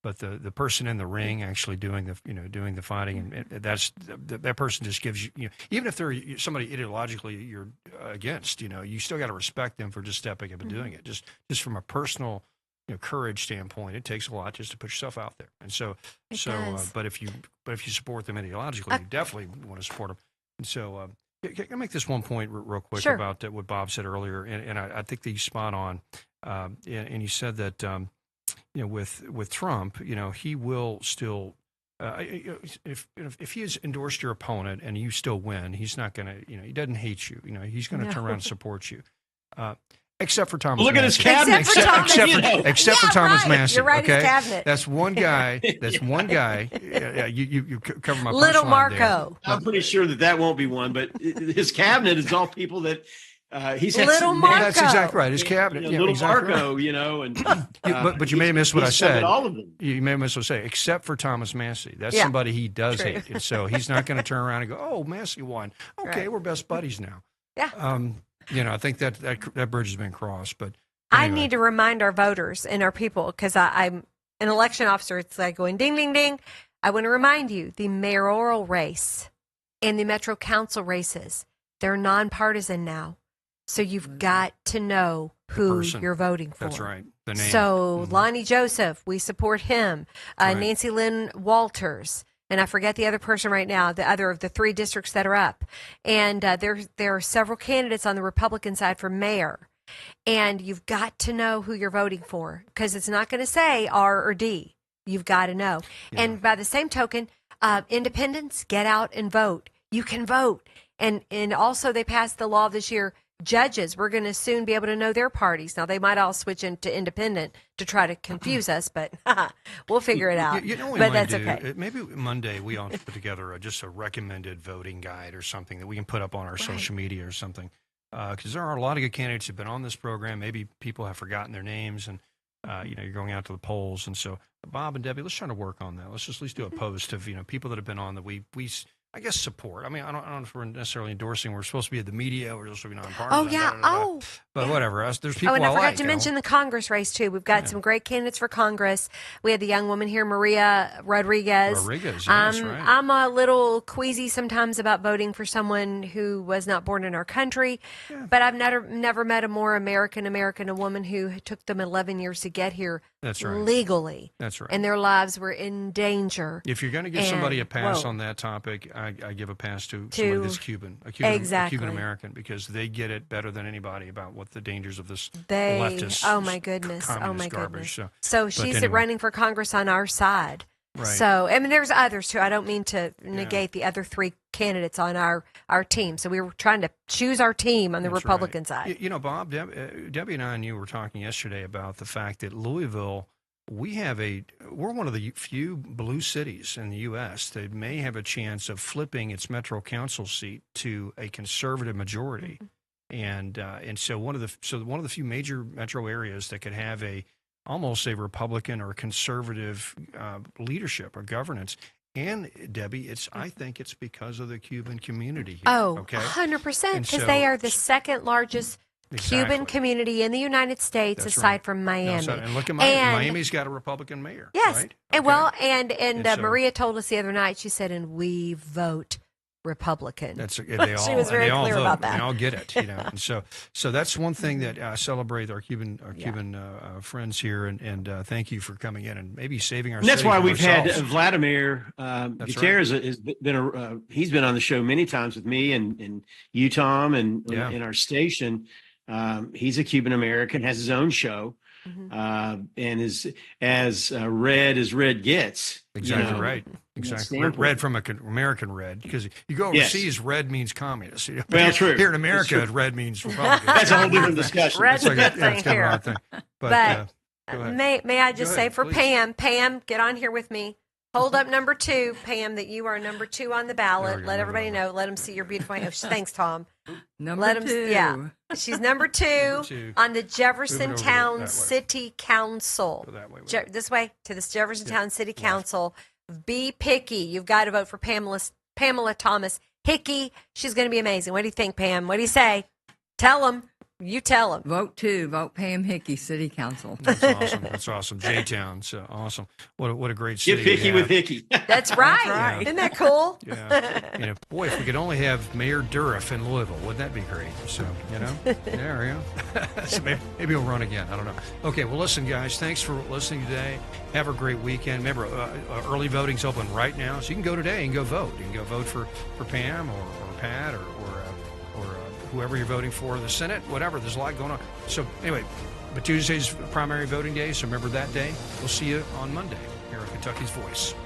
but the person in the ring actually doing the fighting, and that person just gives you, even if they're somebody ideologically you're against, you still got to respect them for just stepping up and doing it. Just from a personal courage standpoint, it takes a lot just to put yourself out there. And but if you support them ideologically, you definitely want to support them. And so can I make this one point real quick about what Bob said earlier, and I think that he's spot on. And he said that with Trump, he will still if he has endorsed your opponent and you still win, he's not going to he doesn't hate you. He's going to turn around and support you. Except for Thomas. Look at his cabinet. Except for Thomas Massey. You're right. Okay? His cabinet. That's one guy. You cover my Little punchline Marco. there. I'm pretty sure that won't be one, but his cabinet is all people that he's had. Little Marco. That's exactly right. His cabinet. Little exactly Marco, right. and but you may have missed what I said. All of them. You may have missed what I said. Except for Thomas Massey. That's somebody he does hate, and so he's not going to turn around and go, "Oh, Massey won. Okay, we're best buddies now." Yeah. I think that bridge has been crossed, but. I Anyway. need to remind our voters and our people, because I'm an election officer. It's like going ding, ding, ding. I want to remind you, the mayoral race and the Metro Council races, they're nonpartisan now. So you've got to know who you're voting for. That's right. The name. So Lonnie Joseph, we support him. Right. Nancy Lynn Walters. And I forget the other person right now, the other of the 3 districts that are up. And there are several candidates on the Republican side for mayor. And you've got to know who you're voting for, because it's not going to say R or D. You've got to know. Yeah. And by the same token, independents, get out and vote. You can vote. And also they passed the law this year. Judges, we're going to soon be able to know their parties. Now, they might all switch into independent to try to confuse us, but we'll figure it out. But that's okay. Maybe Monday we ought to put together just a recommended voting guide or something that we can put up on our social media or something. Because there are a lot of good candidates who've been on this program. Maybe people have forgotten their names, and you're going out to the polls. And so, Bob and Debbie, let's try to work on that. Let's just at least do a post of people that have been on that we I guess support. I mean, I don't know if we're necessarily endorsing. We're supposed to be at the media. We're supposed to be nonpartisan. Oh yeah. But whatever. There's people. And I forgot like, to mention the Congress race too. We've got some great candidates for Congress. We had the young woman here, Maria Rodriguez. Yes, right. I'm a little queasy sometimes about voting for someone who was not born in our country, but I've never met a more American a woman who took them 11 years to get here. That's right. Legally. That's right. And their lives were in danger. If you're going to give somebody a pass on that topic, I give a pass to somebody that's Cuban, a Cuban American, because they get it better than anybody about what the dangers of this leftist. Oh my goodness! Garbage. So she's running for Congress on our side. Right. So I mean, there's others too. I don't mean to negate the other 3 candidates on our team. So we were trying to choose our team on the Republican side. Bob, Debbie and I and you were talking yesterday about the fact that Louisville, we're one of the few blue cities in the U.S. that may have a chance of flipping its Metro Council seat to a conservative majority, and so one of the few major metro areas that could have almost a Republican or conservative leadership or governance. And Debbie, I think it's because of the Cuban community here. Oh, okay? 100%, because they are the second largest Cuban community in the United States, aside from Miami. And look at Miami's got a Republican mayor. Yes, right? and Maria told us the other night. She said, "And we vote Republican." She was very clear about that. They all get it, And so that's one thing that I celebrate our Cuban friends here, and thank you for coming in and maybe saving our. And that's why we've had ourselves. Vladimir Gutierrez has been he's been on the show many times with me and you, Tom, and in our station. He's a Cuban American, has his own show, and is as red as red gets. Exactly right. Exactly. Red from American red, because you go overseas, red means communist. Well, true. Here in America, red means Republican. That's a whole different discussion. Red's a good thing here. But may I just say for please. Pam, get on here with me. Hold up number 2, Pam, that you are number 2 on the ballot. Let everybody know. Let them see your beautiful. Thanks, Tom. Number 2. Yeah, she's number 2 on the Jeffersontown City Council. Go that way. This way to this Jeffersontown City Council. Be picky. You've got to vote for Pamela Thomas Hickey. She's going to be amazing. What do you think, Pam? What do you say? Tell them. You tell them. Vote 2. Vote Pam Hickey, City Council. That's awesome. That's awesome. J-Town. So awesome. What a great city. Get picky with Hickey. That's right. right. Isn't that cool? Yeah. Boy, if we could only have Mayor Dourif in Louisville, wouldn't that be great? So, there we go. So maybe he'll run again. I don't know. Okay, well, listen, guys, thanks for listening today. Have a great weekend. Remember, early voting's open right now, so you can go today and go vote. You can go vote for Pam or Pat or whoever you're voting for, the Senate, whatever. There's a lot going on. So anyway, but Tuesday's primary voting day, so remember that day. We'll see you on Monday here at Kentucky's Voice.